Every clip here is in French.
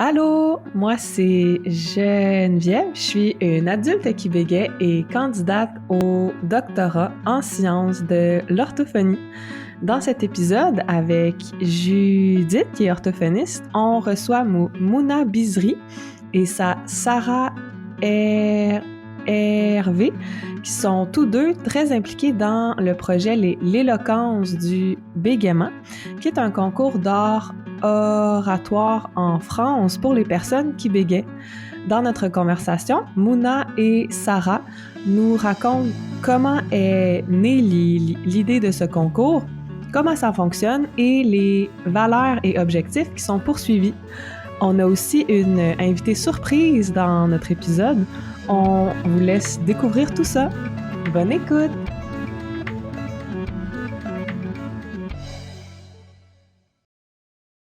Allô, moi c'est Geneviève, je suis une adulte qui bégaie et candidate au doctorat en sciences de l'orthophonie. Dans cet épisode, avec Judith, qui est orthophoniste, on reçoit Mouna Bizri et sa Sarah Hervé, qui sont tous deux très impliqués dans le projet L'éloquence du bégaiement, qui est un concours d'art oratoire en France pour les personnes qui bégaient. Dans notre conversation, Mouna et Sarah nous racontent comment est née l'idée de ce concours, comment ça fonctionne et les valeurs et objectifs qui sont poursuivis. On a aussi une invitée surprise dans notre épisode. On vous laisse découvrir tout ça. Bonne écoute!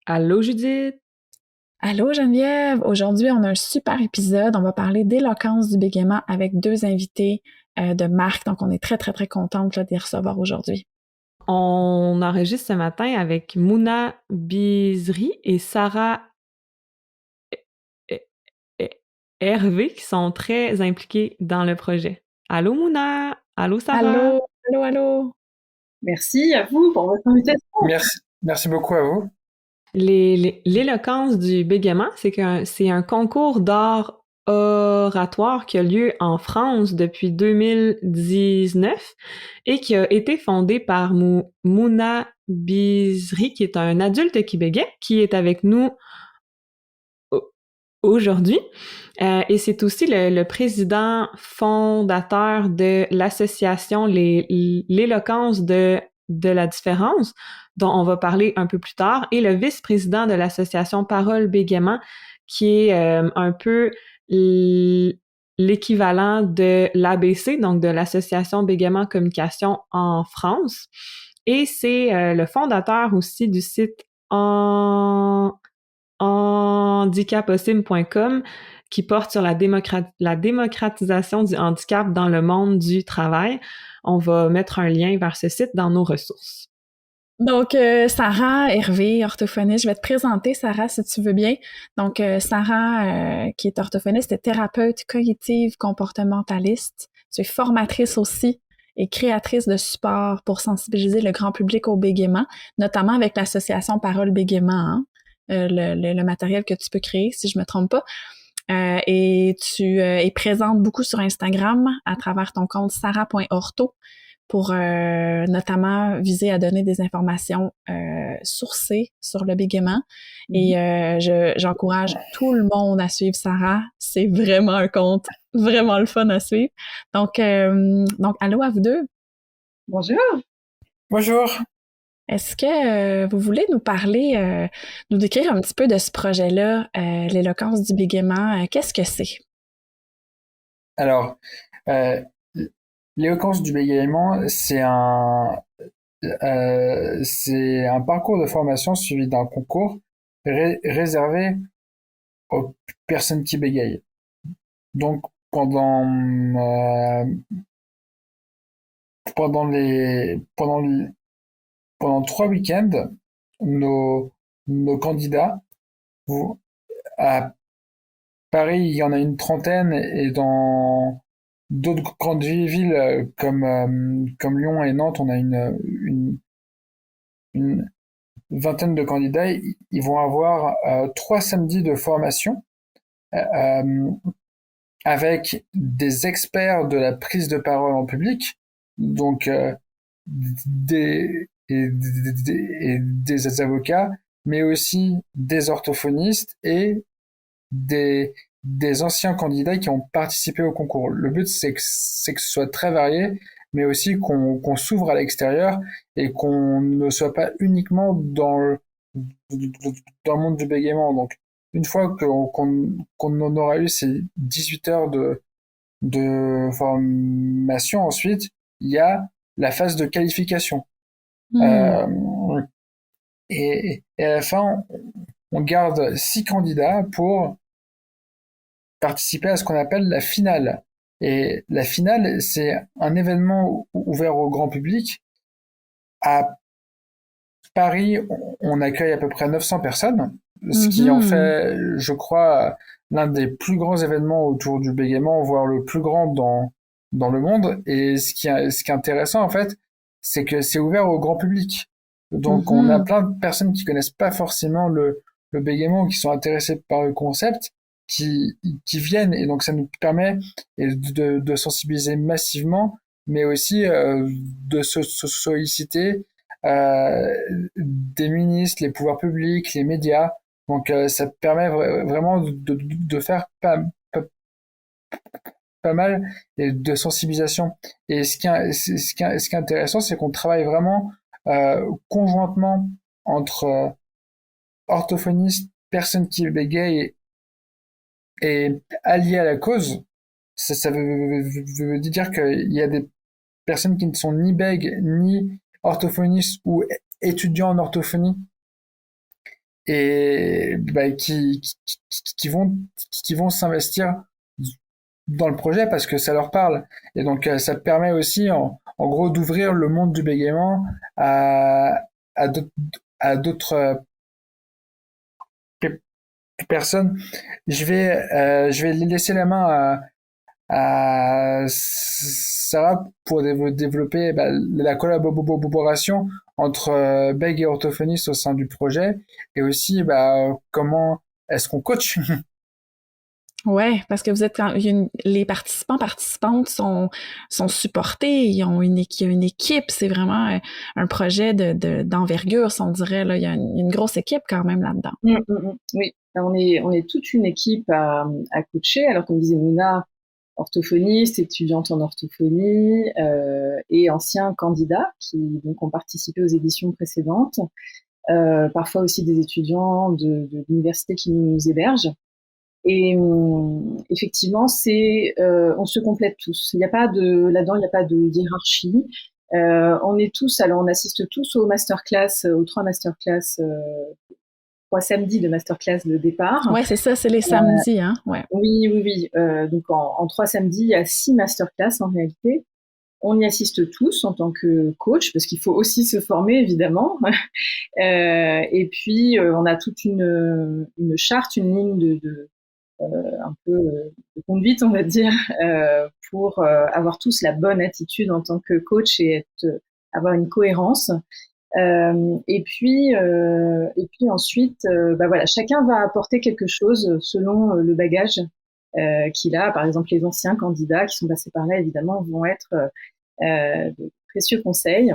Allô Judith! Allô Geneviève! Aujourd'hui, on a un super épisode. On va parler d'éloquence du bégaiement avec deux invités de marque. Donc, on est très, très, très contente de les recevoir aujourd'hui. On enregistre ce matin avec Mouna Bizri et Sarah Hervé qui sont très impliqués dans le projet. Allô Mouna! Allô Sarah! Allô! Allô, allô! Merci à vous pour votre invitation. Merci beaucoup à vous. L'éloquence du bégaiement, c'est un concours d'art oratoire qui a lieu en France depuis 2019 et qui a été fondé par Mouna Bizri, qui est un adulte qui bégaie, qui est avec nous aujourd'hui. Et c'est aussi le président fondateur de l'association L'éloquence de la différence, dont on va parler un peu plus tard, et le vice-président de l'association Parole Bégaiement, qui est un peu l'équivalent de l'ABC, donc de l'Association Bégaiement Communication en France. Et c'est le fondateur aussi du site handicapossible.com qui porte sur la démocratisation du handicap dans le monde du travail. On va mettre un lien vers ce site dans nos ressources. Donc, Sarah Hervé, orthophoniste, je vais te présenter, Sarah, si tu veux bien. Donc, Sarah, qui est orthophoniste, est thérapeute cognitive comportementaliste. Tu es formatrice aussi et créatrice de support pour sensibiliser le grand public au bégaiement, notamment avec l'association Parole Bégaiement, hein? Le matériel que tu peux créer, si je me trompe pas. Et tu es présente beaucoup sur Instagram à travers ton compte sarah.ortho pour notamment viser à donner des informations sourcées sur le bégaiement. Et j'encourage tout le monde à suivre Sarah. C'est vraiment un compte vraiment le fun à suivre. Donc allô à vous deux. Bonjour. Bonjour. Est-ce que vous voulez nous parler, nous décrire un petit peu de ce projet-là, l'éloquence du bégaiement? Qu'est-ce que c'est? Alors, l'éloquence du bégaiement, c'est un parcours de formation suivi d'un concours réservé aux personnes qui bégayent. Donc, pendant 3 week-ends, nos candidats, à Paris, il y en a une trentaine, et dans d'autres grandes villes comme Lyon et Nantes, on a une vingtaine de candidats. Ils vont avoir 3 samedis de formation avec des experts de la prise de parole en public, donc des avocats, mais aussi des orthophonistes et des anciens candidats qui ont participé au concours. Le but, c'est que ce soit très varié, mais aussi qu'on s'ouvre à l'extérieur et qu'on ne soit pas uniquement dans le monde du bégaiement. Donc, une fois qu'on en aura eu ces 18 heures de formation, ensuite, il y a la phase de qualification. Et à la fin, on garde 6 candidats pour participer à ce qu'on appelle la finale. Et la finale, c'est un événement ouvert au grand public. À Paris, on accueille à peu près 900 personnes. ce qui en fait, je crois, l'un des plus grands événements autour du bégaiement, voire le plus grand dans le monde. Et ce qui est intéressant, en fait, c'est que c'est ouvert au grand public. Donc, on a plein de personnes qui connaissent pas forcément le bégaiement ou qui sont intéressées par le concept, qui viennent. Et donc, ça nous permet de sensibiliser massivement, mais aussi de se solliciter des ministres, les pouvoirs publics, les médias. Donc, ça permet vraiment de faire pas mal et de sensibilisation. Et ce qui est intéressant, c'est qu'on travaille vraiment conjointement entre orthophonistes, personnes qui bégayent et alliés à la cause. Ça veut dire qu'il y a des personnes qui ne sont ni bègues, ni orthophonistes ou étudiants en orthophonie et qui vont s'investir dans le projet parce que ça leur parle. Et donc, ça permet aussi, en gros, d'ouvrir le monde du bégaiement à d'autres personnes. Je vais laisser la main à Sarah pour développer la collaboration entre bègues et orthophonistes au sein du projet et aussi comment est-ce qu'on coach. Ouais, parce que vous êtes les participantes sont supportés, il y a une équipe, c'est vraiment un projet d'envergure, si on dirait là, il y a une grosse équipe quand même là-dedans. Oui, on est toute une équipe à coacher. Alors comme disait Mouna, orthophoniste, étudiante en orthophonie et anciens candidats qui donc ont participé aux éditions précédentes. Parfois aussi des étudiants de l'université qui nous hébergent. Et effectivement, on se complète tous. Il n'y a pas là-dedans, il n'y a pas de hiérarchie. On est tous, alors on assiste tous aux masterclass, aux 3 masterclass, 3 samedis de masterclass de départ. Ouais, c'est ça, c'est les samedis, hein. Ouais. Oui. Donc en 3 samedis, il y a 6 masterclass en réalité. On y assiste tous en tant que coach, parce qu'il faut aussi se former, évidemment. Et puis, on a toute une charte, une ligne un peu de conduite, on va dire, pour avoir tous la bonne attitude en tant que coach et avoir une cohérence. Et puis ensuite, voilà, chacun va apporter quelque chose selon le bagage qu'il a. Par exemple, les anciens candidats qui sont passés par là, évidemment, vont être de précieux conseils.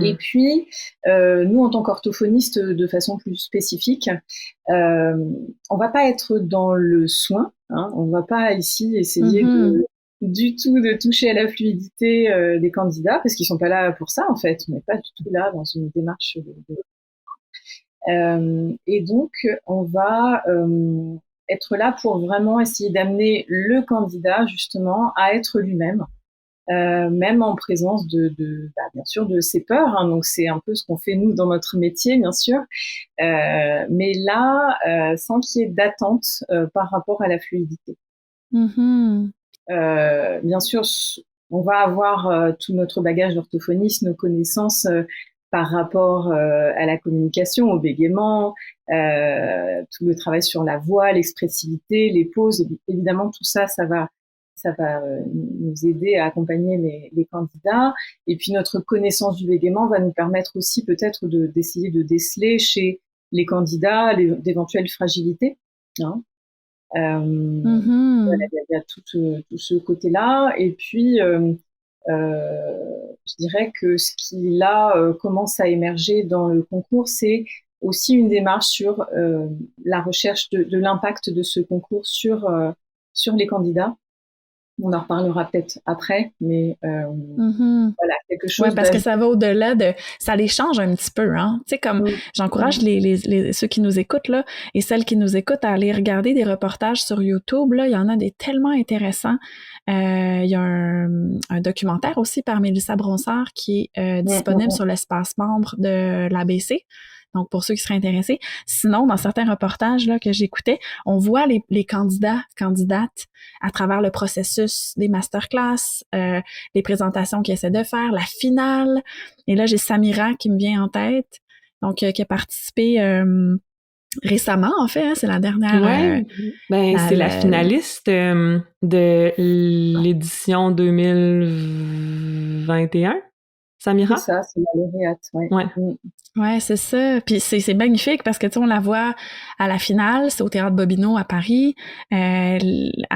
Et puis, nous, en tant qu'orthophonistes, de façon plus spécifique, on va pas être dans le soin, hein, on va pas ici essayer du tout de toucher à la fluidité des candidats, parce qu'ils sont pas là pour ça, en fait. On n'est pas du tout là dans une démarche et donc, on va être là pour vraiment essayer d'amener le candidat, justement, à être lui-même. Même en présence bien sûr de ses peurs, hein, donc c'est un peu ce qu'on fait nous dans notre métier, bien sûr, mais là sans qu'il y ait d'attente par rapport à la fluidité. Bien sûr, on va avoir tout notre bagage d'orthophoniste, nos connaissances par rapport à la communication, au bégaiement, tout le travail sur la voix, l'expressivité, les pauses, évidemment tout ça va nous aider à accompagner les candidats. Et puis notre connaissance du bégaiement va nous permettre aussi peut-être d'essayer de déceler chez les candidats d'éventuelles fragilités. Hein. Voilà, il y a tout ce côté-là. Et puis, je dirais que ce qui là commence à émerger dans le concours, c'est aussi une démarche sur la recherche de l'impact de ce concours sur les candidats. On en reparlera peut-être après, mais voilà, quelque chose. Ouais, parce que ça va au-delà ça les change un petit peu, hein. Tu sais, comme j'encourage ceux qui nous écoutent là et celles qui nous écoutent à aller regarder des reportages sur YouTube. Là, il y en a des tellement intéressants. Il y a un documentaire aussi par Mélissa Bronsard qui est disponible sur l'espace membre de l'ABC. Donc, pour ceux qui seraient intéressés. Sinon, dans certains reportages là, que j'écoutais, on voit les candidates à travers le processus des masterclass, les présentations qu'ils essaient de faire, la finale. Et là, j'ai Samira qui me vient en tête, donc qui a participé récemment, en fait, hein, c'est la dernière... Ouais, c'est la finaliste de l'édition 2021, Samira? C'est ça, c'est la lauréate, ouais. Ouais. Ouais, c'est ça. Puis c'est magnifique parce que tu sais, on la voit à la finale, c'est au Théâtre Bobino à Paris. À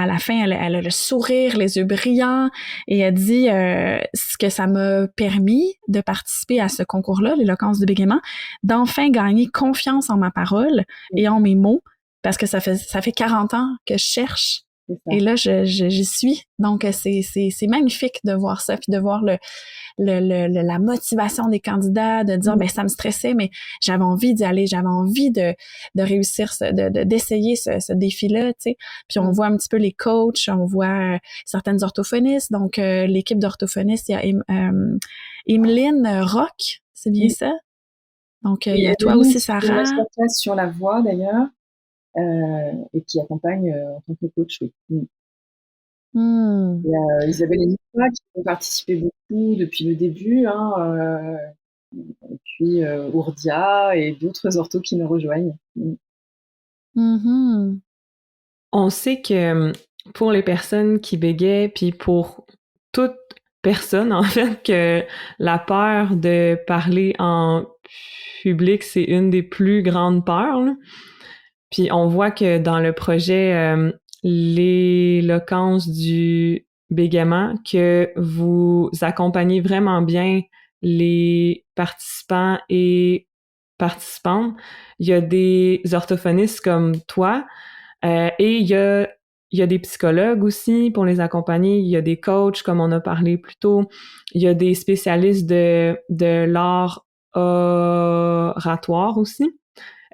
la fin, elle a le sourire, les yeux brillants, et elle dit ce que ça m'a permis de participer à ce concours-là, l'éloquence du bégaiement, d'enfin gagner confiance en ma parole et en mes mots, parce que ça fait 40 ans que je cherche. Et là, j'y suis. Donc, c'est magnifique de voir ça, puis de voir la motivation des candidats, de dire, ben ça me stressait, mais j'avais envie d'y aller, j'avais envie de réussir, d'essayer ce défi-là, tu sais. Puis on voit un petit peu les coachs, on voit certaines orthophonistes. Donc, l'équipe d'orthophonistes, il y a Emeline Rock, c'est bien ça? Donc, il y a toi aussi, Sarah. Sur la voix, d'ailleurs. Et qui accompagne en tant que coach, oui. Il y a Isabelle et Nicolas qui ont participé beaucoup depuis le début, hein, et puis Ourdia et d'autres orthos qui nous rejoignent. Mm-hmm. On sait que pour les personnes qui bégayent, puis pour toute personne, en fait, que la peur de parler en public, c'est une des plus grandes peurs, là. Puis on voit que dans le projet l'éloquence du bégaiement, que vous accompagnez vraiment bien les participants et participantes. Il y a des orthophonistes comme toi et il y a des psychologues aussi pour les accompagner. Il y a des coachs, comme on a parlé plus tôt. Il y a des spécialistes de l'art oratoire aussi.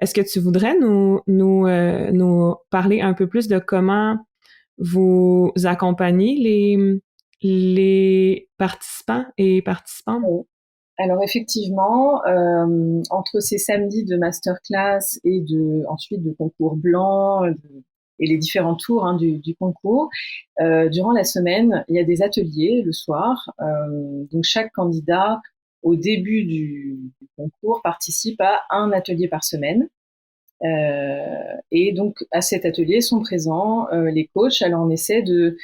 Est-ce que tu voudrais nous parler un peu plus de comment vous accompagnez les participants et participantes? Alors effectivement, entre ces samedis de masterclass et ensuite de concours blanc et les différents tours, hein, du concours, durant la semaine, il y a des ateliers le soir. Donc chaque candidat au début du concours participe à un atelier par semaine. Et donc à cet atelier sont présents les coachs. Alors on essaie de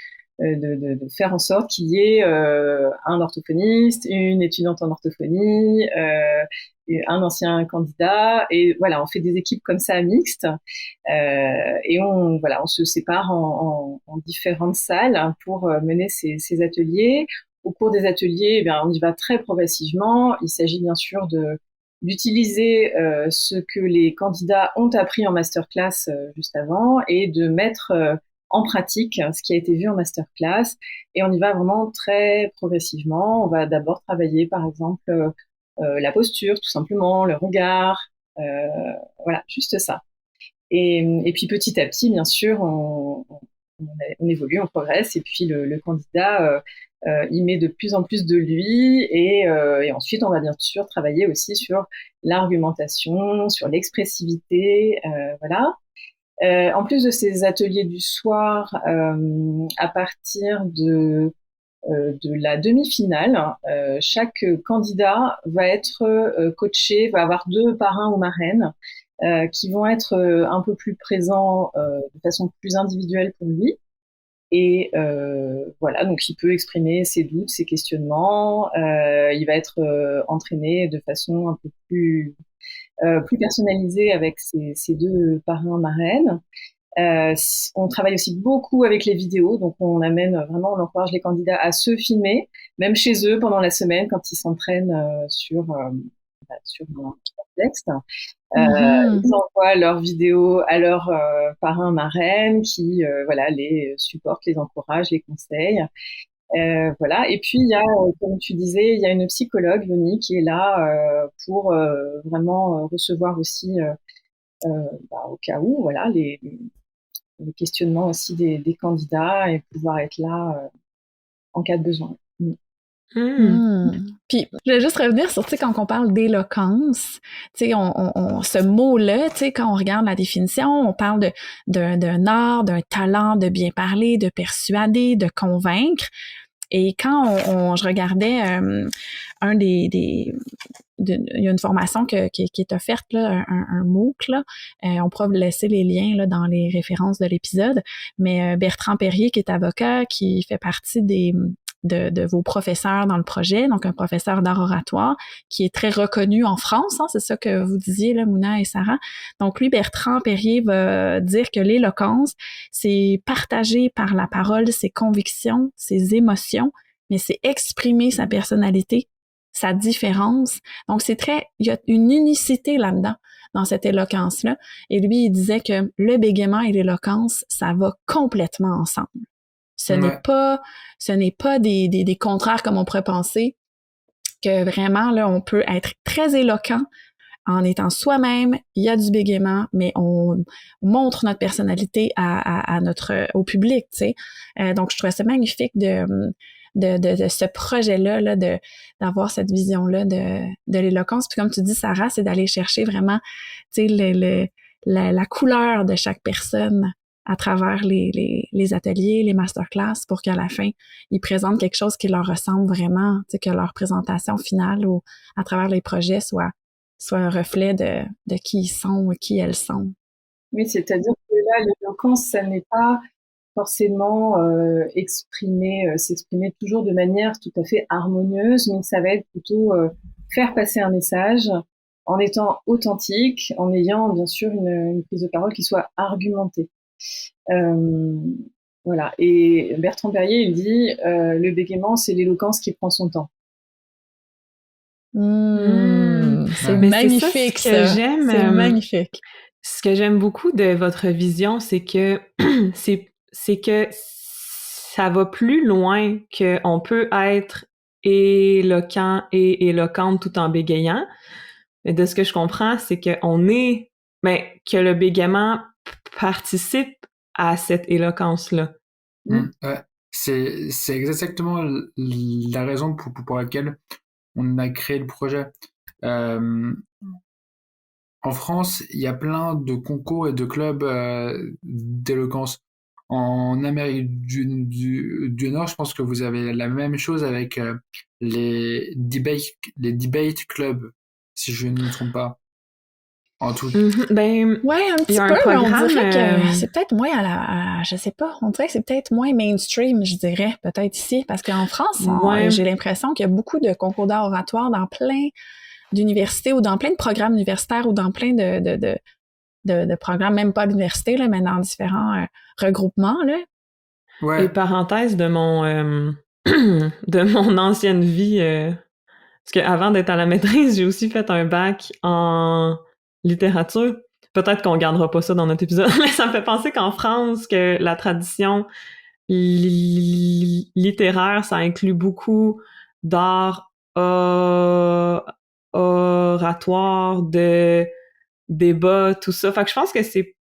faire en sorte qu'il y ait un orthophoniste, une étudiante en orthophonie, un ancien candidat, et voilà, on fait des équipes comme ça mixtes, et on se sépare en différentes salles pour mener ces ateliers. Au cours des ateliers, eh bien, on y va très progressivement. Il s'agit bien sûr d'utiliser ce que les candidats ont appris en masterclass juste avant et de mettre en pratique ce qui a été vu en masterclass, et on y va vraiment très progressivement. On va d'abord travailler par exemple la posture, tout simplement, le regard, voilà, juste ça. Et puis petit à petit, bien sûr, on évolue, on progresse, et puis le candidat il met de plus en plus de lui, et ensuite on va bien sûr travailler aussi sur l'argumentation, sur l'expressivité, voilà. En plus de ces ateliers du soir, à partir de la demi-finale, chaque candidat va être coaché, va avoir 2 parrains ou marraines qui vont être un peu plus présents de façon plus individuelle pour lui. Et voilà, donc il peut exprimer ses doutes, ses questionnements. Il va être entraîné de façon un peu plus personnalisée avec ses 2 parrains marraines. On travaille aussi beaucoup avec les vidéos, donc on encourage les candidats à se filmer, même chez eux pendant la semaine quand ils s'entraînent sur un texte. Ils envoient leurs vidéos à leurs parrains, marraines qui les supportent, les encouragent, les conseillent. Voilà. Et puis il y a, comme tu disais, il y a une psychologue, Yoni, qui est là pour vraiment recevoir aussi au cas où, voilà, les questionnements aussi des candidats, et pouvoir être là en cas de besoin. Puis, je voulais juste revenir sur, tu sais, quand on parle d'éloquence, tu sais, ce mot-là, tu sais, quand on regarde la définition, on parle d'un art, d'un talent de bien parler, de persuader, de convaincre. Et quand je regardais il y a une formation qui est offerte, là, un MOOC, là. On pourra vous laisser les liens là, dans les références de l'épisode. Mais Bertrand Perrier, qui est avocat, qui fait partie de vos professeurs dans le projet, donc un professeur d'art oratoire qui est très reconnu en France, hein, c'est ça que vous disiez, là, Mouna et Sarah. Donc lui, Bertrand Perrier va dire que l'éloquence, c'est partager par la parole ses convictions, ses émotions, mais c'est exprimer sa personnalité, sa différence. Donc il y a une unicité là-dedans, dans cette éloquence-là. Et lui, il disait que le bégaiement et l'éloquence, ça va complètement ensemble. Ce n'est pas des contraires comme on pourrait penser, que vraiment, là, on peut être très éloquent en étant soi-même, il y a du bégaiement, mais on montre notre personnalité au public, tu sais. Donc, je trouvais ça magnifique de ce projet-là, là, d'avoir cette vision-là de l'éloquence. Puis comme tu dis, Sarah, c'est d'aller chercher vraiment, tu sais, la couleur de chaque personne à travers les ateliers, les masterclass, pour qu'à la fin, ils présentent quelque chose qui leur ressemble vraiment, tu sais, que leur présentation finale ou à travers les projets soit un reflet de qui ils sont ou qui elles sont. Oui, c'est-à-dire que là, l'éloquence, ça n'est pas forcément s'exprimer toujours de manière tout à fait harmonieuse, mais ça va être plutôt faire passer un message en étant authentique, en ayant bien sûr une prise de parole qui soit argumentée. Voilà. Et Bertrand Perrier, il dit le bégaiement, c'est l'éloquence qui prend son temps. C'est magnifique, ça. J'aime, c'est magnifique. Ce que j'aime beaucoup de votre vision, c'est que c'est que ça va plus loin qu'on peut être éloquent et éloquente tout en bégayant. Mais de ce que je comprends, c'est que que le bégaiement participe à cette éloquence-là. Ouais. C'est exactement la raison pour laquelle on a créé le projet. En France, il y a plein de concours et de clubs d'éloquence. En Amérique du Nord, je pense que vous avez la même chose avec les debate clubs, si je ne me trompe pas. En tout. Ouais, un petit peu, mais on dirait que c'est peut-être moins je sais pas, on dirait que c'est peut-être moins mainstream, je dirais, peut-être ici, parce qu'en France, j'ai l'impression qu'il y a beaucoup de concours d'art oratoire dans plein d'universités ou dans plein de programmes universitaires ou dans plein de programmes, même pas à l'université, là, mais dans différents regroupements, là. Ouais. Et parenthèse de mon de mon ancienne vie, parce qu'avant d'être à la maîtrise, j'ai aussi fait un bac en littérature. Peut-être qu'on gardera pas ça dans notre épisode, mais ça me fait penser qu'en France, que la tradition littéraire, ça inclut beaucoup d'art oratoire, de débat, tout ça. Fait que je pense que c'est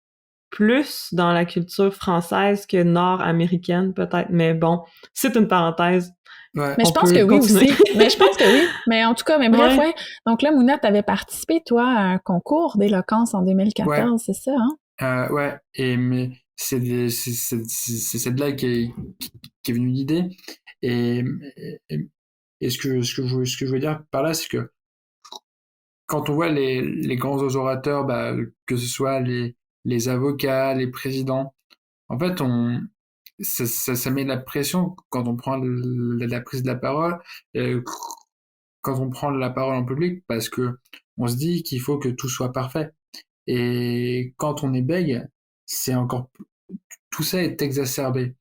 plus dans la culture française que nord-américaine, peut-être. Mais bon, c'est une parenthèse. Ouais. Mais je pense que oui aussi. Mais je pense que oui. Mais en tout cas, mais bref, ouais. Donc là, Mouna, t'avais participé, toi, à un concours d'éloquence en 2014, c'est ça, hein? Ouais. Mais c'est de là qu'est venue l'idée. Et ce que je veux dire par là, c'est que quand on voit les grands orateurs, que ce soit les avocats, les présidents, en fait, ça met de la pression quand on prend la prise de la parole, quand on prend la parole en public, parce que on se dit qu'il faut que tout soit parfait. Et quand on est bègue, c'est encore tout ça est exacerbé.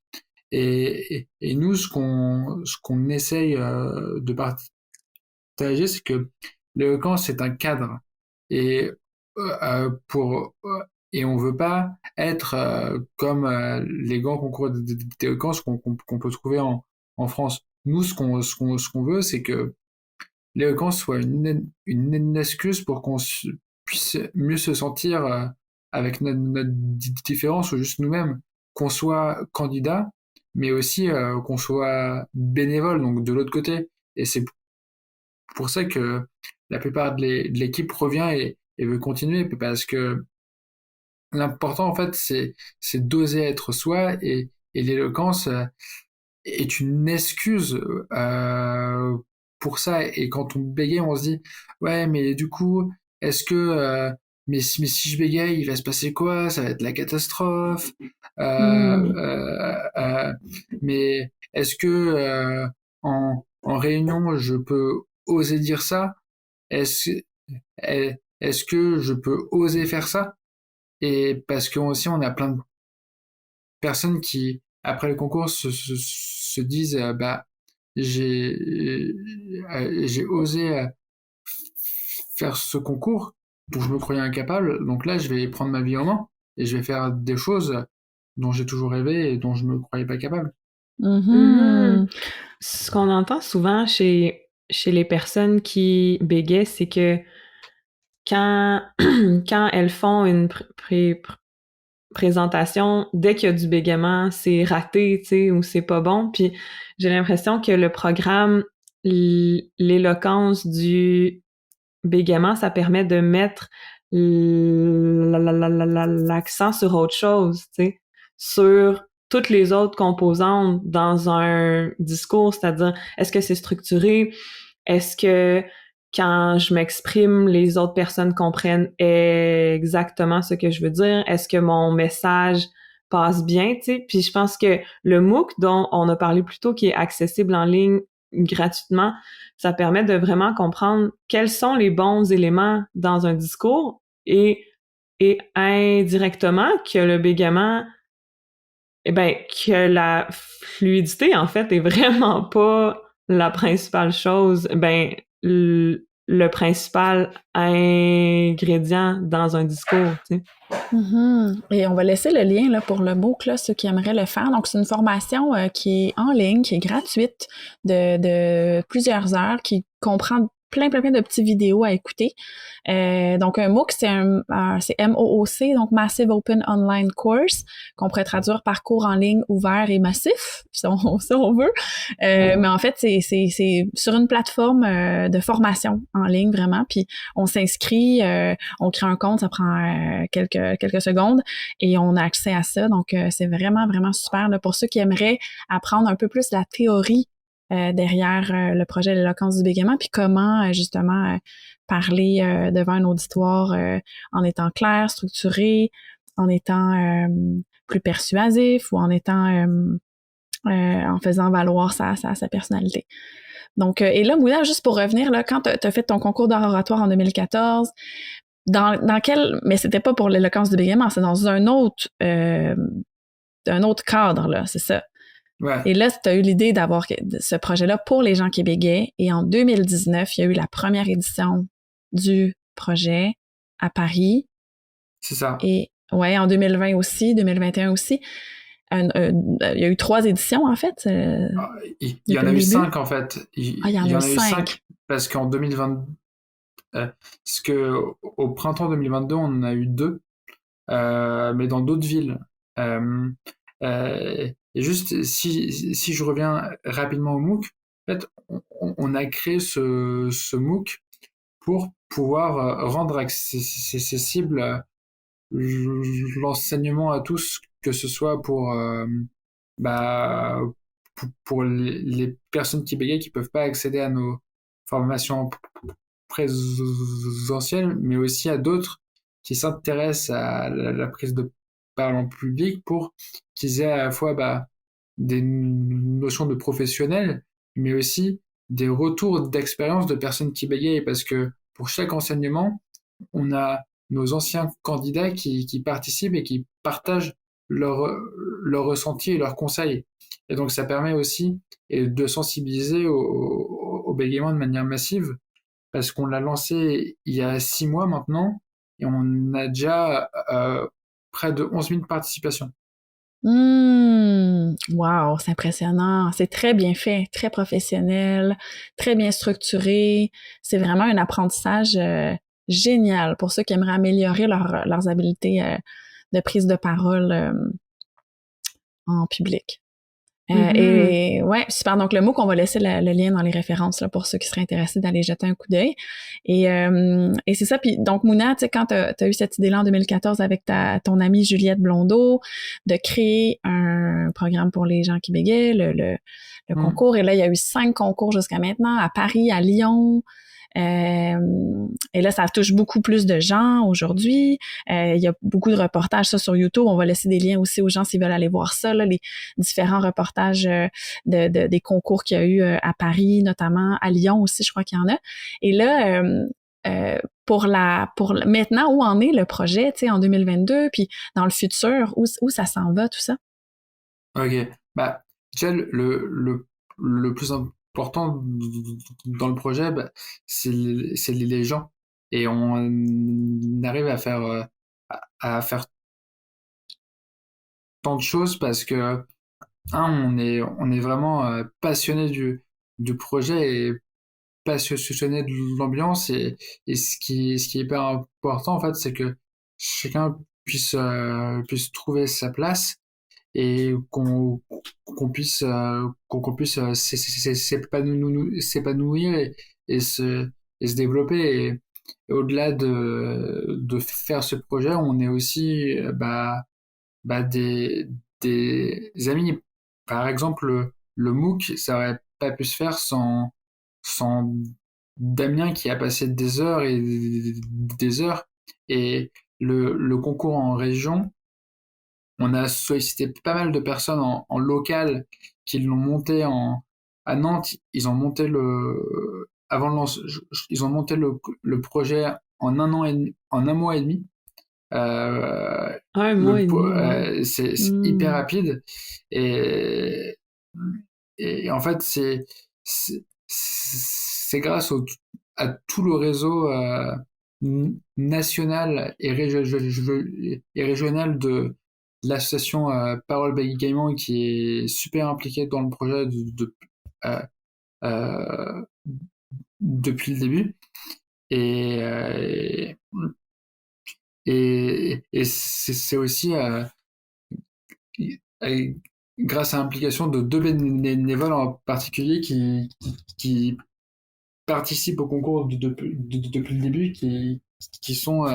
Et nous, ce qu'on essaye de partager, c'est que l'éloquence, c'est un cadre. Et et on veut pas être comme les grands concours d'éloquence qu'on peut trouver en France. Nous, ce qu'on veut, c'est que l'éloquence soit une excuse pour qu'on puisse mieux se sentir avec notre différence ou juste nous-mêmes, qu'on soit candidat, mais aussi qu'on soit bénévole, donc de l'autre côté. Et c'est pour ça que la plupart de l'équipe revient et veut continuer, parce que l'important, en fait, c'est d'oser être soi, et l'éloquence est une excuse pour ça. Et quand on bégaye, on se dit, ouais, mais du coup, est-ce que mais si je bégaye, il va se passer quoi? Ça va être la catastrophe. Hmm. Mais est-ce que en réunion, je peux oser dire ça? Est-ce est-ce que je peux oser faire ça? Et parce que aussi, on a plein de personnes qui, après le concours, se disent, bah, j'ai osé faire ce concours dont je me croyais incapable, donc là, je vais prendre ma vie en main et je vais faire des choses dont j'ai toujours rêvé et dont je me croyais pas capable. Mhm. Mhm. Ce qu'on entend souvent chez les personnes qui bégayent, c'est que quand, quand elles font une présentation, dès qu'il y a du bégaiement, c'est raté, tu sais, ou c'est pas bon. Puis j'ai l'impression que le programme, l'éloquence du bégaiement, ça permet de mettre l'accent sur autre chose, tu sais, sur toutes les autres composantes dans un discours, c'est-à-dire, est-ce que c'est structuré? Est-ce que quand je m'exprime, les autres personnes comprennent exactement ce que je veux dire? Est-ce que mon message passe bien, tu sais? Puis je pense que le MOOC dont on a parlé plus tôt, qui est accessible en ligne gratuitement, ça permet de vraiment comprendre quels sont les bons éléments dans un discours et indirectement que le bégaiement, eh ben, que la fluidité, en fait, est vraiment pas la principale chose, ben, le principal ingrédient dans un discours, tu sais. Mhm. Et on va laisser le lien là, pour le MOOC, là, ceux qui aimeraient le faire. Donc, c'est une formation qui est en ligne, qui est gratuite de plusieurs heures, qui comprend plein de petites vidéos à écouter. Donc, un MOOC, c'est MOOC, donc Massive Open Online Course, qu'on pourrait traduire par cours en ligne ouvert et massif, si on veut. Mais en fait, c'est sur une plateforme de formation en ligne, vraiment. Puis, on s'inscrit, on crée un compte, ça prend quelques secondes et on a accès à ça. Donc, c'est vraiment super là, pour ceux qui aimeraient apprendre un peu plus la théorie derrière le projet L'éloquence du bégaiement, puis comment justement parler devant un auditoire en étant clair, structuré, en étant plus persuasif ou en étant en faisant valoir sa personnalité. Donc, et là, Mouna, juste pour revenir, là, quand tu as fait ton concours d'art oratoire en 2014, dans quel... Mais c'était pas pour l'éloquence du bégaiement, c'est dans un autre cadre, là, c'est ça. Ouais, Et là, tu as eu l'idée d'avoir ce projet-là pour les gens qui bégaient. Et en 2019, il y a eu la première édition du projet à Paris. c'est ça. Et ouais, en 2020 aussi, 2021 aussi. Il y a eu 3 éditions, en fait, Il y en depuis a le eu début. 5 en fait. Ah, il y en Il y a eu en a eu 5. 5 parce qu'en 2020, parce que au printemps 2022, on en a eu 2, mais dans d'autres villes. Euh, et juste, si je reviens rapidement au MOOC, en fait, on a créé ce MOOC pour pouvoir rendre accessible l'enseignement à tous, que ce soit pour, bah, pour les personnes qui bégayent, qui peuvent pas accéder à nos formations présentielles, mais aussi à d'autres qui s'intéressent à la prise de parole en public pour qu'ils aient à la fois des notions de professionnels, mais aussi des retours d'expérience de personnes qui bégayent, parce que pour chaque enseignement, on a nos anciens candidats qui participent et qui partagent leur ressenti et leurs conseils. Et donc ça permet aussi de sensibiliser au bégaiement de manière massive, parce qu'on l'a lancé il y a 6 mois maintenant, et on a déjà près de 11 000 participations. Wow, c'est impressionnant. C'est très bien fait, très professionnel, très bien structuré. C'est vraiment un apprentissage génial pour ceux qui aimeraient améliorer leurs habiletés de prise de parole en public. Et ouais, super. Donc le MOOC, on va laisser le lien dans les références là, pour ceux qui seraient intéressés d'aller jeter un coup d'œil. Et c'est ça. Puis donc Mouna, tu sais, quand t'as eu cette idée-là en 2014 avec ton amie Juliette Blondeau de créer un programme pour les gens qui bégayent, le concours. Et là, il y a eu 5 concours jusqu'à maintenant à Paris, à Lyon. Et là, ça touche beaucoup plus de gens aujourd'hui. Il y a beaucoup de reportages ça sur YouTube. On va laisser des liens aussi aux gens s'ils veulent aller voir ça, là, les différents reportages des concours qu'il y a eu à Paris, notamment à Lyon aussi, je crois qu'il y en a. Et là, pour maintenant, où en est le projet, tu sais, en 2022, puis dans le futur, où ça s'en va, tout ça? Ok. Bah, déjà, le plus important dans le projet, bah, c'est les gens. Et on arrive à faire tant de choses parce que, on est vraiment passionné du projet et passionné de l'ambiance. Et ce qui est hyper important, en fait, c'est que chacun puisse trouver sa place et qu'on puisse s'épanouir et se développer. Et au-delà de faire ce projet, on est aussi des amis. Par exemple, le MOOC, ça aurait pas pu se faire sans Damien qui a passé des heures et des heures. Et le concours en région, on a sollicité pas mal de personnes en local qui l'ont monté à Nantes. Ils ont monté ils ont monté le projet en en un mois et demi. Un mois et demi. C'est hyper rapide. Et, et en fait, c'est grâce à tout le réseau national et régional de l'association Parole Bégaiement qui est super impliquée dans le projet euh, euh, depuis le début. Et c'est aussi grâce à l'implication de 2 bénévoles en particulier qui participent au concours depuis le début, qui sont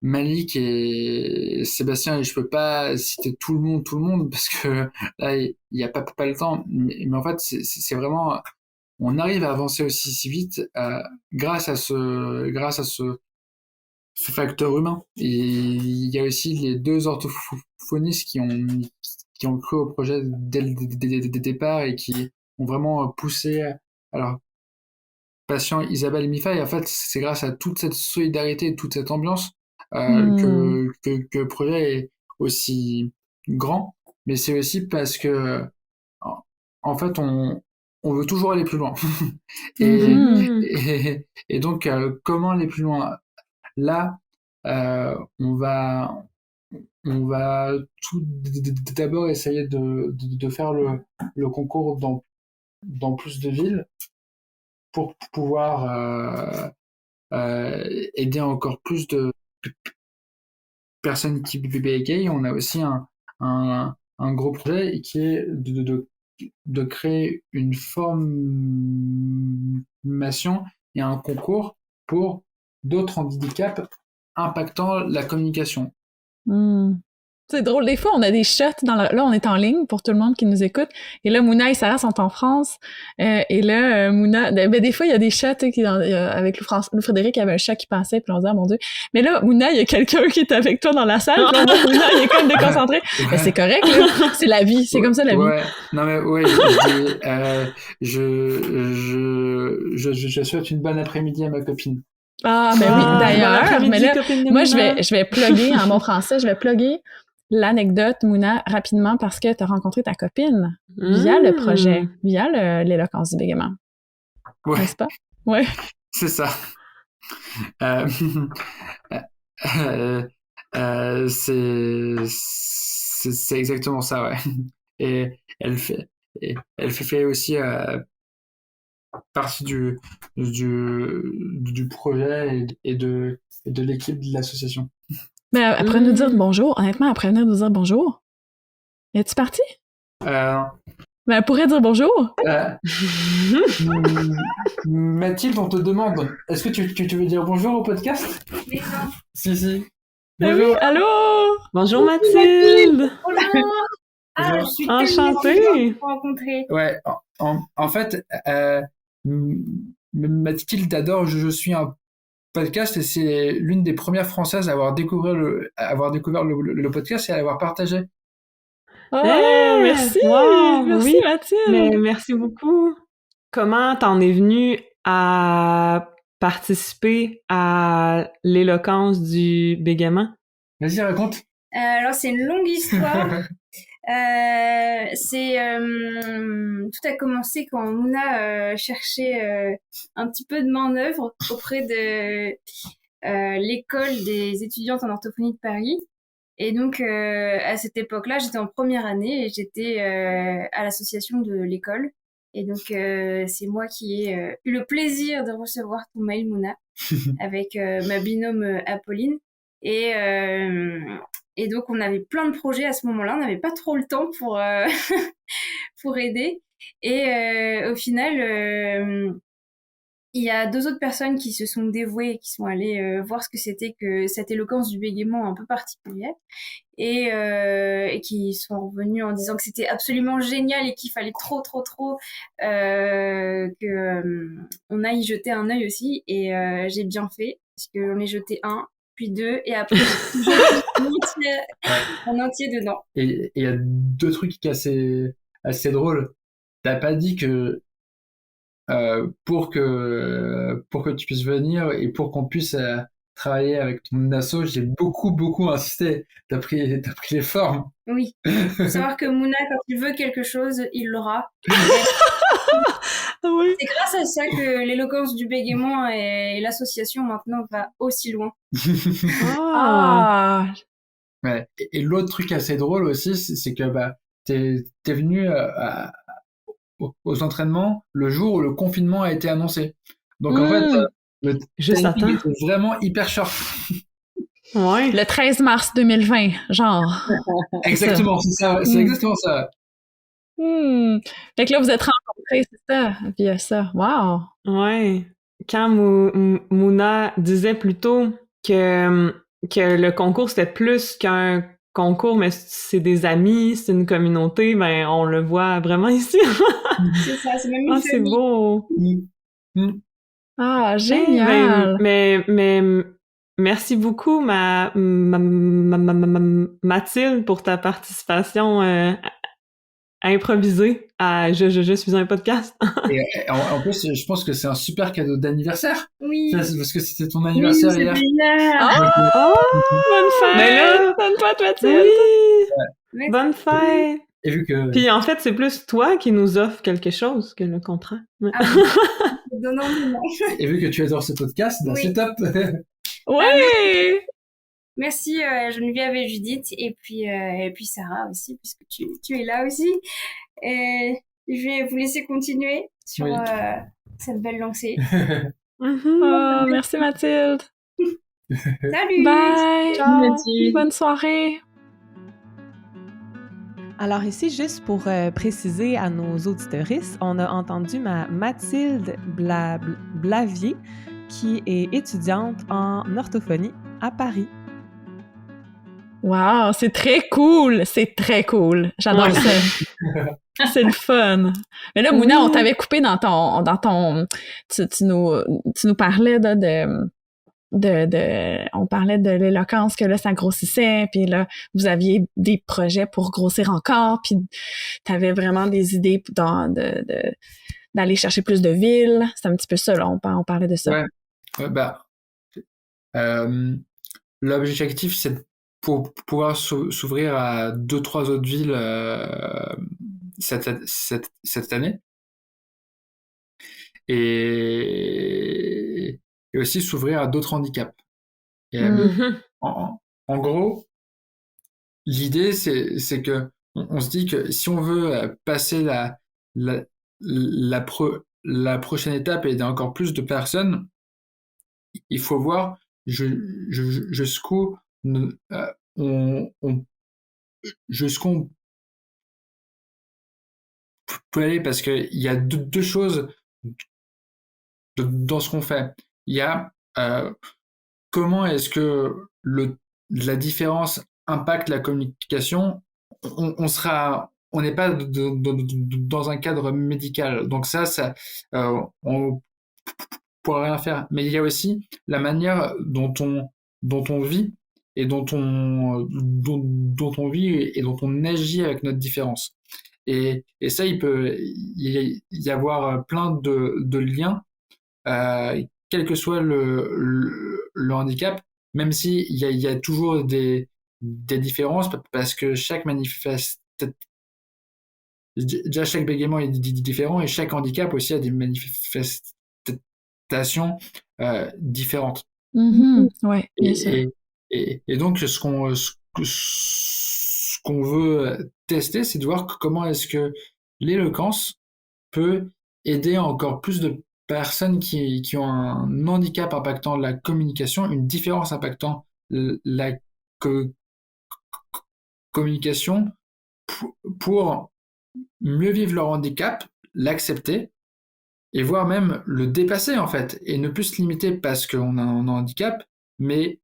Malik et Sébastien. Et je peux pas citer tout le monde parce que là il y a pas le temps, mais en fait c'est vraiment, on arrive à avancer aussi si vite grâce à ce facteur humain. Et il y a aussi les 2 orthophonistes qui ont cru au projet dès le départ et qui ont vraiment poussé à leur patient Isabelle et Mifa. Et en fait, c'est grâce à toute cette solidarité et toute cette ambiance que le projet est aussi grand. Mais c'est aussi parce que, en fait, on veut toujours aller plus loin. Et donc, comment aller plus loin? Là, on va tout d'abord essayer de faire le concours dans plus de villes pour pouvoir aider encore plus de personnes qui bégayent. On a aussi un gros projet qui est de créer une formation et un concours pour d'autres handicaps impactant la communication. C'est drôle, des fois on a des shots là on est en ligne pour tout le monde qui nous écoute, et là Mouna et Sarah sont en France, et là Mouna, des fois il y a des shots avec Lou Frédéric, il y avait un chat qui passait, puis on se dit ah mon Dieu, mais là Mouna, il y a quelqu'un qui est avec toi dans la salle, puis on voit Mouna, il est comme déconcentré. Mais c'est correct là, c'est la vie, c'est comme ça la vie. Non mais je souhaite une bonne après-midi à ma copine. Ah ben oui, d'ailleurs, mais là moi je vais plugger en bon français, je vais plugger l'anecdote, Mouna, rapidement, parce que tu as rencontré ta copine via le projet, via l'éloquence du bégaiement. Ouais. N'est-ce pas? Ouais. C'est ça. C'est exactement ça, ouais. Et elle fait aussi partie du projet et de l'équipe de l'association. Mais après nous dire bonjour, honnêtement, après venir nous dire bonjour, es-tu parti? Euh, Ben, elle pourrait dire bonjour. Mathilde, on te demande, est-ce que tu veux dire bonjour au podcast? Mais non. Si. Ben oui, Bonjour. allô? Bonjour Mathilde! Bonjour. Ah, Bonjour. je suis tellement Enchantée! contente de vous rencontrer. Ouais, en fait, Mathilde adore Je suis un podcast et c'est l'une des premières Françaises à avoir découvert le podcast et à l'avoir partagé. Ah, Eh! merci! Wow, Merci, oui, Mathilde! mais merci beaucoup. Comment t'en es venue à participer à l'éloquence du bégaiement? Vas-y, raconte. Alors, c'est une longue histoire. Tout a commencé quand Mouna cherchait un petit peu de main-d'œuvre auprès de l'école des étudiantes en orthophonie de Paris. Et donc, à cette époque-là, j'étais en première année et j'étais à l'association de l'école. Et donc, c'est moi qui ai eu le plaisir de recevoir ton mail, Mouna, avec ma binôme Apolline. Et, euh, et donc, on avait plein de projets à ce moment-là. On n'avait pas trop le temps pour, pour aider. Et au final, il y a 2 autres personnes qui se sont dévouées et qui sont allées voir ce que c'était que cette éloquence du bégaiement un peu particulière et qui sont revenus en disant que c'était absolument génial et qu'il fallait trop on aille jeter un œil aussi et j'ai bien fait parce que j'en ai jeté un puis 2 et après j'ai jeté en entier dedans. Et il y a deux trucs qui sont assez drôles. T'as pas dit que pour que tu puisses venir et pour qu'on puisse travailler avec ton asso, j'ai beaucoup insisté. T'as pris les formes. Oui, faut savoir que Mouna, quand il veut quelque chose, il l'aura. Oui. C'est grâce à ça que l'éloquence du bégaiement et l'association maintenant va aussi loin. Ah! Ah! Ouais. Et l'autre truc assez drôle aussi, c'est que bah t'es venu aux entraînements le jour où le confinement a été annoncé. Donc en fait, le Juste à timing temps. était vraiment hyper short. Ouais. Le 13 mars 2020, genre. Exactement, c'est ça. C'est exactement ça. Fait que là, vous êtes rencontrés, c'est ça, via ça. Wow! Ouais. Quand Mouna disait plutôt que le concours c'était plus qu'un concours, mais c'est des amis, c'est une communauté, ben on le voit vraiment ici. C'est ça, c'est même une Ah, c'est famille. beau. Mm. Ah, Eh, génial! mais merci beaucoup, Mathilde, pour ta participation improvisée à Je suis un podcast. Et en plus, je pense que c'est un super cadeau d'anniversaire. Oui. Ça, c'est parce que c'était ton anniversaire hier. Ah! Bonne fête! Mais là- Bonne fête, Mathilde! Oui! Merci. Bonne fête! Et vu que Puis en fait, c'est plus toi qui nous offre quelque chose que le contrat. Ouais. Ah oui. Donnant. tu adores ce podcast, bah Oui. c'est top. Ouais! Merci Geneviève et Judith et puis Sarah aussi puisque tu es là aussi. Et je vais vous laisser continuer sur Oui. cette belle lancée. Mhm. Oh, merci, Mathilde! Salut. Bye! Ciao. Mathilde. Bonne soirée! Alors ici, juste pour préciser à nos auditeuristes, on a entendu Mathilde Blavier, qui est étudiante en orthophonie à Paris. Wow, c'est très cool! C'est très cool! J'adore Ouais. ça! C'est le fun! Mais là, Mouna, Oui. on t'avait coupé dans ton... Tu nous parlais on parlait de l'éloquence, que là, ça grossissait, puis là, vous aviez des projets pour grossir encore, puis t'avais vraiment des idées d'aller chercher plus de villes. C'est un petit peu ça, là, on parlait de ça. Ouais, bah, l'objectif, c'est pour pouvoir s'ouvrir à 2-3 autres villes cette année. Et aussi s'ouvrir à d'autres handicaps. Et Mhm. en gros, l'idée, c'est que on se dit que si on veut passer la prochaine étape et aider encore plus de personnes, il faut voir jusqu'où jusqu'où peut aller parce qu'il y a deux choses dans ce qu'on fait. Il y a comment est-ce que la différence impacte la communication. On n'est pas dans un cadre médical, donc on pourra rien faire. Mais il y a aussi la manière dont on vit et dont on vit et dont on agit avec notre différence. Et ça, il peut y avoir plein de liens, quel que soit le handicap, même si il y a toujours des différences, parce que déjà chaque bégaiement est différent, et chaque handicap aussi a des manifestations différentes. Ouais, bien sûr. Et donc ce qu'on veut tester, c'est de voir comment est-ce que l'éloquence peut aider encore plus de personnes qui ont un handicap impactant la communication, une différence impactant la communication, pour mieux vivre leur handicap, l'accepter, et voire même le dépasser en fait, et ne plus se limiter parce qu'on a un handicap, mais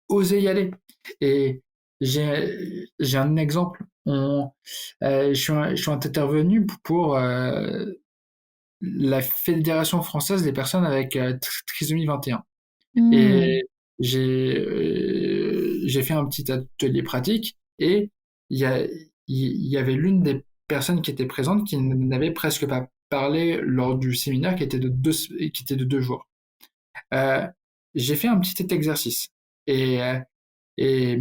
oser y aller. Et j'ai un exemple. Je suis intervenu pour la Fédération française des personnes avec trisomie 21. Et j'ai fait un petit atelier pratique, et il y avait l'une des personnes qui était présente qui n'avait presque pas parlé lors du séminaire qui était de 2 jours. J'ai fait un petit exercice, et, et,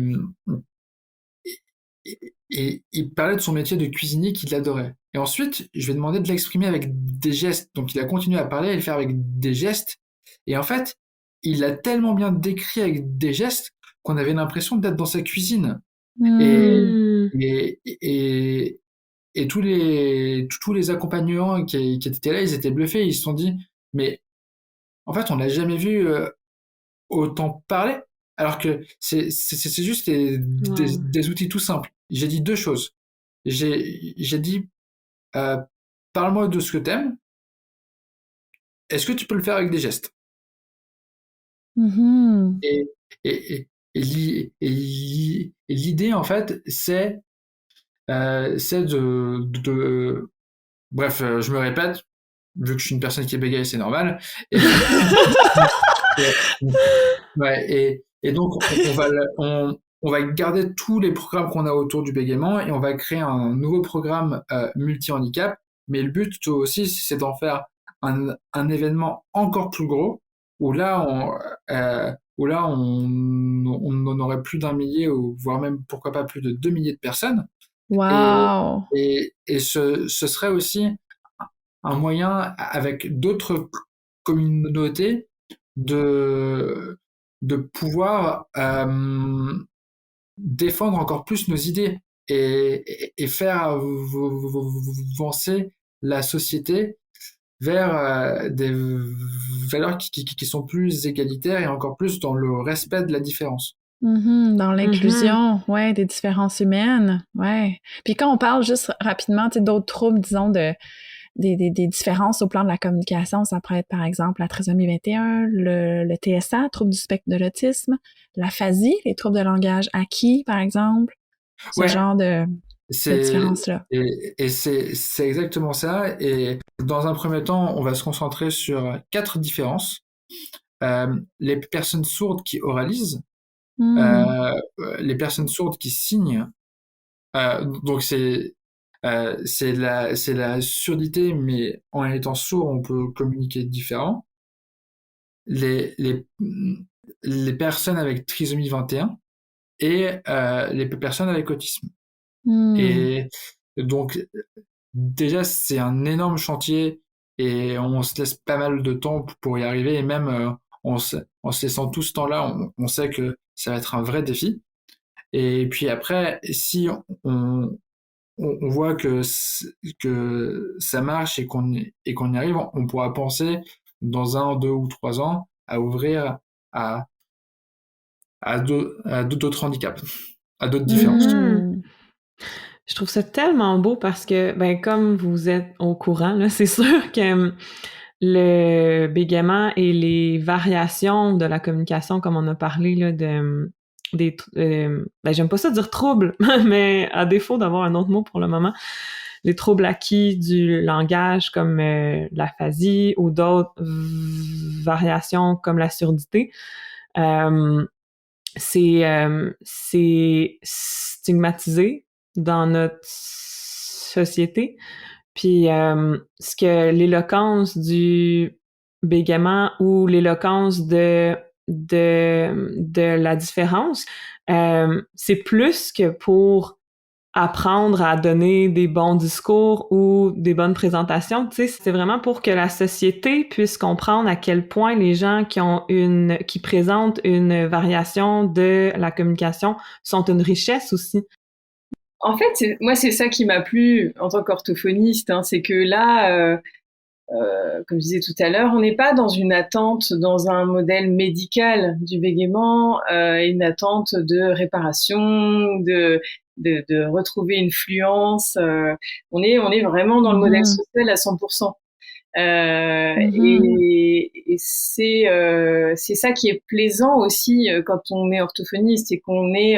et il parlait de son métier de cuisinier qu'il adorait. Et ensuite, je lui ai demandé de l'exprimer avec des gestes. Donc il a continué à parler et le faire avec des gestes. Et en fait, il l'a tellement bien décrit avec des gestes qu'on avait l'impression d'être dans sa cuisine. Et tous les accompagnants qui étaient là, ils étaient bluffés. Ils se sont dit, mais en fait, on l'a jamais vu autant parler, alors que c'est juste des outils tout simples. J'ai dit 2 choses. J'ai dit, parle-moi de ce que t'aimes. Est-ce que tu peux le faire avec des gestes? Et, et, et l'idée, en fait, c'est bref, je me répète, vu que je suis une personne qui est bégaye, c'est normal. Ouais, et donc, on va garder tous les programmes qu'on a autour du bégaiement, et on va créer un nouveau programme multi-handicap. Mais le but aussi, c'est d'en faire un événement encore plus gros, où là, on en aurait plus d'1 millier, ou voire même, pourquoi pas, plus de 2 milliers de personnes. Wow! Et ce serait aussi un moyen, avec d'autres communautés, de pouvoir défendre encore plus nos idées, et faire avancer la société vers des valeurs qui sont plus égalitaires, et encore plus dans le respect de la différence. Dans l'inclusion, ouais, des différences humaines, ouais. Puis quand on parle juste rapidement, tu sais, d'autres troubles, disons, des différences au plan de la communication, ça pourrait être par exemple la trisomie 21, le TSA, trouble du spectre de l'autisme, l'aphasie, les troubles de langage acquis, par exemple, ce genre de différence-là. Et c'est exactement ça. Et dans un premier temps, on va se concentrer sur 4 différences. Les personnes sourdes qui oralisent, les personnes sourdes qui signent, donc c'est la surdité, mais en étant sourd, on peut communiquer différent. Les personnes avec trisomie 21, et les personnes avec autisme. Et donc, déjà, c'est un énorme chantier, et on se laisse pas mal de temps pour y arriver, et même en se laissant tout ce temps-là, on sait que ça va être un vrai défi. Et puis après, si on voit que ça marche, et qu'on y arrive, on pourra penser dans 1, 2 ou 3 ans à ouvrir à d'autres handicaps, à d'autres différences. Je trouve ça tellement beau parce que, ben, comme vous êtes au courant, là, c'est sûr que le bégaiement et les variations de la communication, comme on a parlé, là, ben, j'aime pas ça dire trouble, mais à défaut d'avoir un autre mot pour le moment, les troubles acquis du langage comme l'aphasie ou d'autres variations comme la surdité, c'est stigmatisé dans notre société. Puis ce que l'éloquence du bégaiement ou l'éloquence de la différence, c'est plus que pour apprendre à donner des bons discours ou des bonnes présentations, tu sais, c'est vraiment pour que la société puisse comprendre à quel point les gens qui présentent une variation de la communication sont une richesse aussi. En fait, moi, c'est ça qui m'a plu en tant qu'orthophoniste, hein, c'est que là, comme je disais tout à l'heure, on n'est pas dans une attente, dans un modèle médical du bégaiement, une attente de réparation, de retrouver une fluence. On est vraiment dans le modèle social à 100%. Et c'est ça qui est plaisant aussi quand on est orthophoniste, c'est qu'on est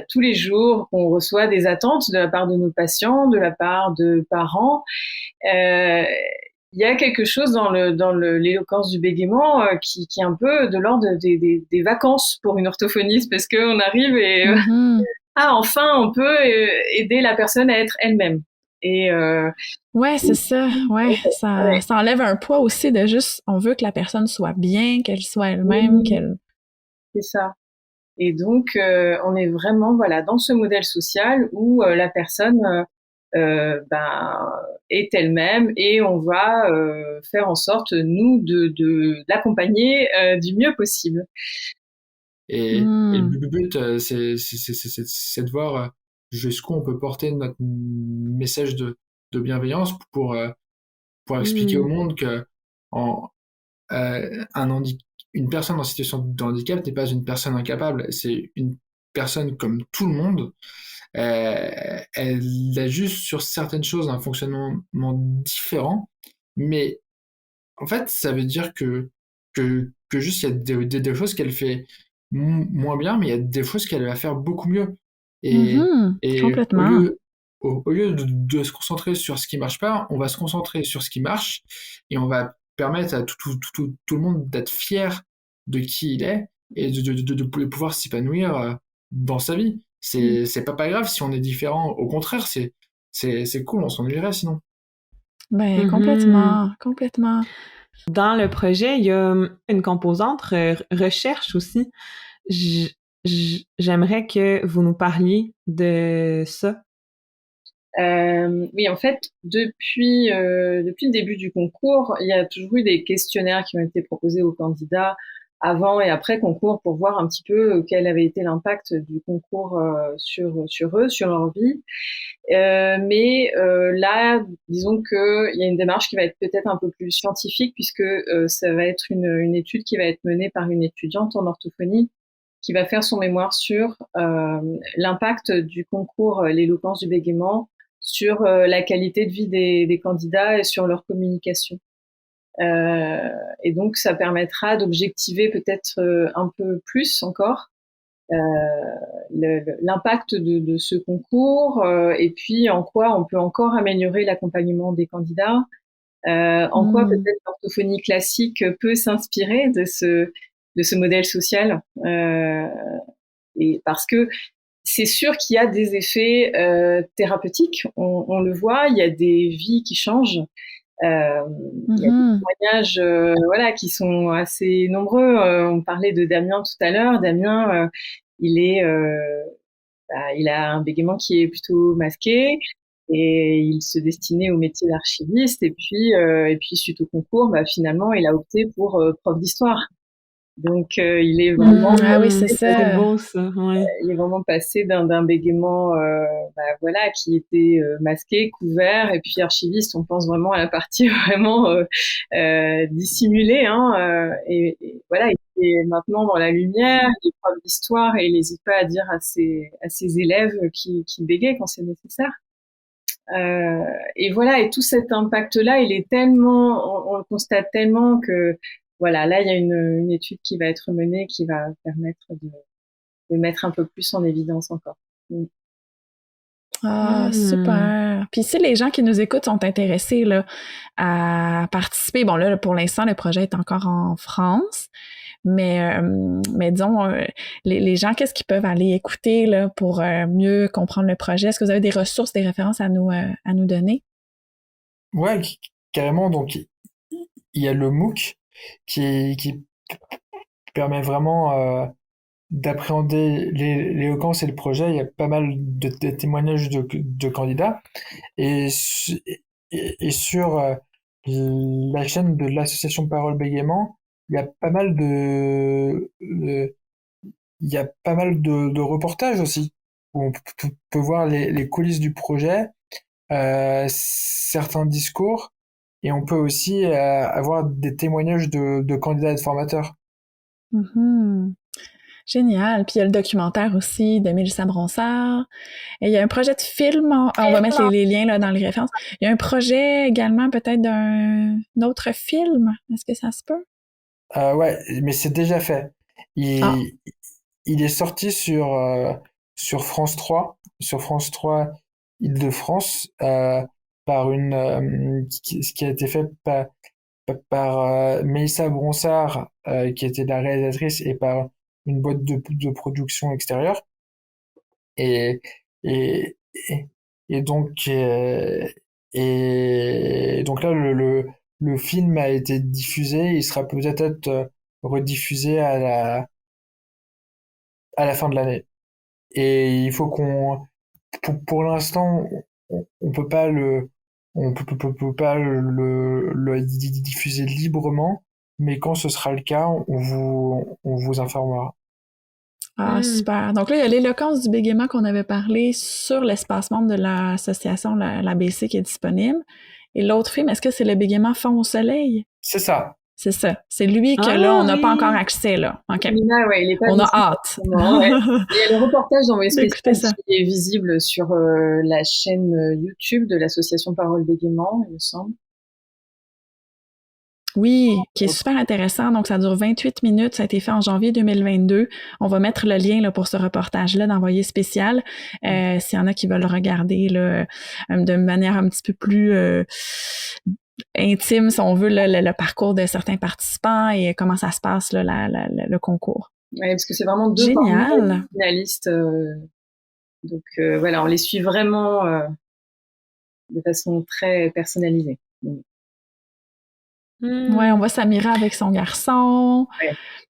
tous les jours, qu'on reçoit des attentes de la part de nos patients, de la part de parents. Il y a quelque chose dans l'éloquence du bégaiement qui est un peu de l'ordre des vacances pour une orthophoniste, parce qu'on arrive et enfin on peut aider la personne à être elle-même. Et ouais, c'est ça. Ouais, ça enlève un poids aussi de juste, on veut que la personne soit bien, qu'elle soit elle-même, qu'elle. C'est ça. Et donc, on est vraiment, voilà, dans ce modèle social où la personne est elle-même, et on va faire en sorte, nous, de l'accompagner du mieux possible. Et le but, c'est de voir jusqu'où on peut porter notre message de bienveillance pour expliquer au monde que une personne en situation de handicap n'est pas une personne incapable, c'est une personne comme tout le monde. Elle a juste sur certaines choses un fonctionnement différent, mais en fait, ça veut dire que juste il y a des choses qu'elle fait moins bien, mais il y a des choses qu'elle va faire beaucoup mieux. Et complètement. Au lieu de se concentrer sur ce qui marche pas, on va se concentrer sur ce qui marche, et on va permettre à tout le monde d'être fier de qui il est et de pouvoir s'épanouir dans sa vie. C'est pas grave si on est différent, au contraire, c'est cool, on s'ennuierait sinon. Ben, complètement. Dans le projet, il y a une composante recherche aussi. J'aimerais que vous nous parliez de ça. Oui, en fait, depuis le début du concours, il y a toujours eu des questionnaires qui ont été proposés aux candidats avant et après concours pour voir un petit peu quel avait été l'impact du concours sur eux, sur leur vie. Mais là, disons que il y a une démarche qui va être peut-être un peu plus scientifique, puisque ça va être une étude qui va être menée par une étudiante en orthophonie qui va faire son mémoire sur l'impact du concours l'éloquence du bégaiement sur la qualité de vie des candidats et sur leur communication. Et donc, ça permettra d'objectiver peut-être un peu plus encore l'impact de ce concours, et puis en quoi on peut encore améliorer l'accompagnement des candidats, en quoi peut-être l'orthophonie classique peut s'inspirer de ce modèle social, et parce que c'est sûr qu'il y a des effets thérapeutiques, on le voit, il y a des vies qui changent. Il y a des témoignages qui sont assez nombreux. On parlait de Damien tout à l'heure. Damien, il a un bégaiement qui est plutôt masqué et il se destinait au métier d'archiviste. Et puis suite au concours, finalement, il a opté pour prof d'histoire. Donc, il est vraiment ah oui, c'est ça. C'est beau, ça. Ouais. Il est vraiment passé d'un bégaiement qui était masqué, couvert, et puis archiviste, on pense vraiment à la partie vraiment dissimulée, et voilà, il est maintenant dans la lumière, il est prof d'histoire et il n'hésite pas à dire à ses élèves qui bégayent quand c'est nécessaire. Et voilà, et tout cet impact-là, il est tellement, on le constate tellement que, voilà, là, il y a une étude qui va être menée qui va permettre de mettre un peu plus en évidence encore. Ah, super. Puis si les gens qui nous écoutent sont intéressés là, à participer, bon là, pour l'instant, le projet est encore en France, mais disons, les gens, qu'est-ce qu'ils peuvent aller écouter là, pour mieux comprendre le projet? Est-ce que vous avez des ressources, des références à nous donner? Ouais, carrément. Donc, il y a le MOOC qui permet vraiment d'appréhender l'éloquence et le projet. Il y a pas mal de témoignages de candidats. Et sur la chaîne de l'association Parole Bégaiement, il y a pas mal de reportages aussi, où on peut voir les coulisses du projet, certains discours, et on peut aussi avoir des témoignages de candidats et de formateurs. Mm-hmm. Génial. Puis il y a le documentaire aussi de Mélissa Bronsard. Et il y a un projet de film, on va mettre les liens là, dans les références. Il y a un projet également peut-être d'un autre film. Est-ce que ça se peut? Ouais, mais c'est déjà fait. Il est sorti sur France 3, sur France 3 Île-de-France, par ce qui a été fait par Mélissa Bronsard, qui était la réalisatrice, et par une boîte de production extérieure. Et, et, et donc, là, le film a été diffusé, il sera peut-être rediffusé à la fin de l'année. Et il faut pour l'instant, on peut pas peut pas le diffuser librement, mais quand ce sera le cas, on vous informera. Ah, super. Donc là, il y a l'éloquence du bégaiement qu'on avait parlé sur l'espace membre de l'association, l'ABC, qui est disponible. Et l'autre film, est-ce que c'est le bégaiement fond au soleil? C'est ça. C'est ça. C'est lui que là, on n'a pas encore accès, là. OK. Ouais, il est pas on a hâte. Ouais. Il y a le reportage d'Envoyé spécial qui est visible sur la chaîne YouTube de l'association Parole Bégaiement, il me semble. Oui, qui est super intéressant. Donc, ça dure 28 minutes. Ça a été fait en janvier 2022. On va mettre le lien là, pour ce reportage-là d'Envoyé spécial. S'il y en a qui veulent le regarder là, de manière un petit peu plus intime, si on veut, le parcours de certains participants et comment ça se passe, là, le concours. Oui, parce que c'est vraiment deux finalistes. Donc, voilà, on les suit vraiment de façon très personnalisée. Ouais, on voit Samira avec son garçon,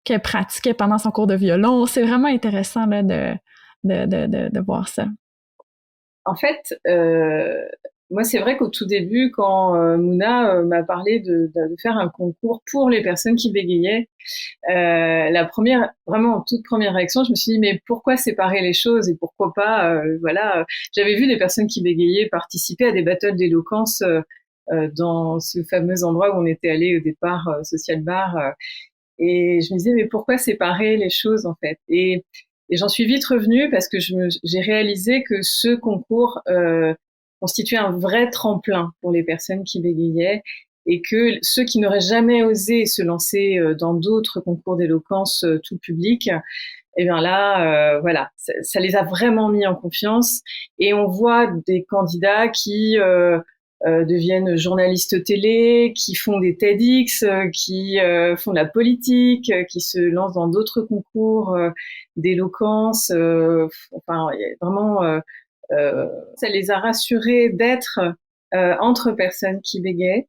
qu'elle pratiquait pendant son cours de violon. C'est vraiment intéressant là, de voir ça. En fait, moi, c'est vrai qu'au tout début, quand Mouna m'a parlé de faire un concours pour les personnes qui bégayaient, vraiment toute première réaction, je me suis dit, mais pourquoi séparer les choses et pourquoi pas, voilà, j'avais vu des personnes qui bégayaient participer à des battles d'éloquence dans ce fameux endroit où on était allé au départ, Social Bar, et je me disais, mais pourquoi séparer les choses, en fait? Et j'en suis vite revenue parce que j'ai réalisé que ce concours constituait un vrai tremplin pour les personnes qui bégayaient et que ceux qui n'auraient jamais osé se lancer dans d'autres concours d'éloquence tout public, et bien là, voilà, ça les a vraiment mis en confiance. Et on voit des candidats qui deviennent journalistes télé, qui font des TEDx, qui font de la politique, qui se lancent dans d'autres concours d'éloquence. Enfin, vraiment, ça les a rassurés d'être entre personnes qui bégaient.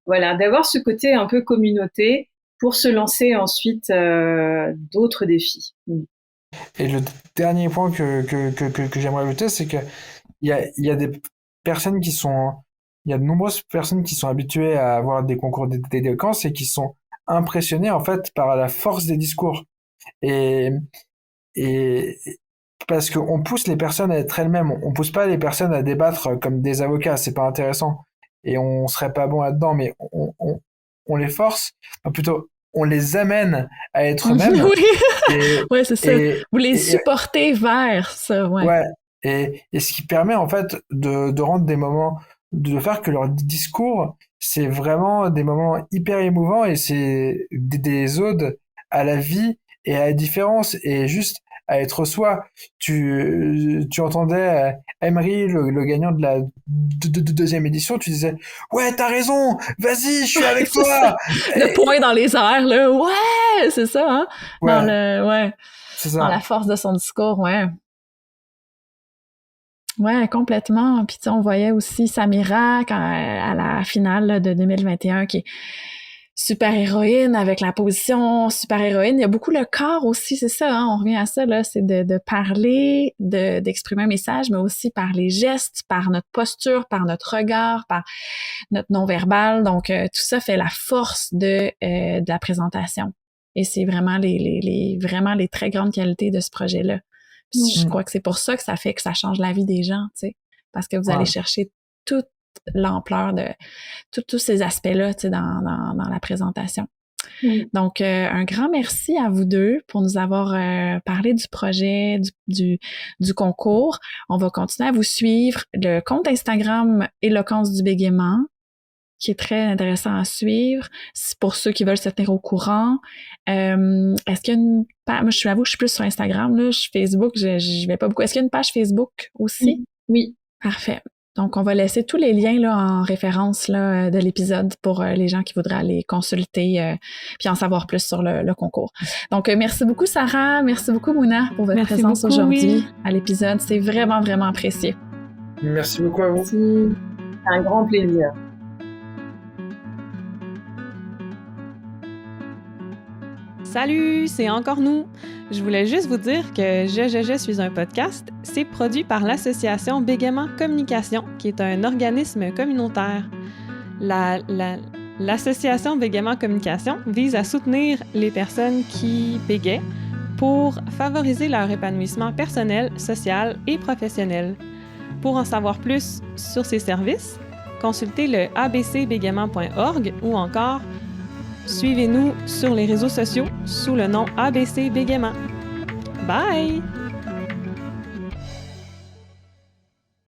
Voilà, d'avoir ce côté un peu communauté pour se lancer ensuite d'autres défis. Et le dernier point que j'aimerais ajouter, c'est que il y a des personnes il y a de nombreuses personnes qui sont habituées à avoir des concours d'éloquence et qui sont impressionnées en fait par la force des discours. Et parce qu'on pousse les personnes à être elles-mêmes, on pousse pas les personnes à débattre comme des avocats, c'est pas intéressant. Et on serait pas bon là-dedans, mais on les force, enfin, plutôt, on les amène à être eux-mêmes. Oui, ouais, c'est ça. Vous les et- supportez vers ça, ouais. ouais. Et ce qui permet en fait de rendre des moments, de faire que leur discours, c'est vraiment des moments hyper émouvants et c'est des odes à la vie et à la différence et juste à être soi. Tu entendais Emery, le gagnant de la deuxième édition, tu disais ouais t'as raison, vas-y je suis avec C'est ça. toi. Le poing dans les airs, là, ouais, c'est ça, hein? Ouais, c'est Dans ça. la force de son discours, ouais. Ouais, complètement. Puis tu sais, on voyait aussi Samira à la finale là, de 2021 qui est super héroïne avec la position super héroïne. Il y a beaucoup le corps aussi, c'est ça, hein, on revient à ça, là, c'est de parler, d'exprimer un message, mais aussi par les gestes, par notre posture, par notre regard, par notre non-verbal. Donc, tout ça fait la force de la présentation. Et c'est vraiment vraiment les très grandes qualités de ce projet-là. Puis je crois que c'est pour ça que ça fait que ça change la vie des gens, tu sais, parce que vous allez chercher toute l'ampleur de tous ces aspects-là, tu sais, dans la présentation. Donc, un grand merci à vous deux pour nous avoir parlé du projet, du concours. On va continuer à vous suivre. Le compte Instagram Éloquence du bégaiement, qui est très intéressant à suivre. C'est pour ceux qui veulent se tenir au courant. Est-ce qu'il y a une page? Moi, je suis plus sur Instagram, là. Facebook, je vais pas beaucoup. Est-ce qu'il y a une page Facebook aussi? Oui. Parfait. Donc, on va laisser tous les liens là en référence là de l'épisode pour les gens qui voudraient aller consulter puis en savoir plus sur le concours. Donc, merci beaucoup Sarah, merci beaucoup Mouna pour votre présence aujourd'hui à l'épisode. C'est vraiment, vraiment apprécié. Merci beaucoup à vous. Merci. C'est un grand plaisir. Salut, c'est encore nous. Je voulais juste vous dire que Je suis un podcast. C'est produit par l'association Bégaiement Communication, qui est un organisme communautaire. L'association Bégaiement Communication vise à soutenir les personnes qui bégayent pour favoriser leur épanouissement personnel, social et professionnel. Pour en savoir plus sur ces services, consultez le abcbégaiement.org ou encore suivez-nous sur les réseaux sociaux sous le nom ABC Bégaiement. Bye!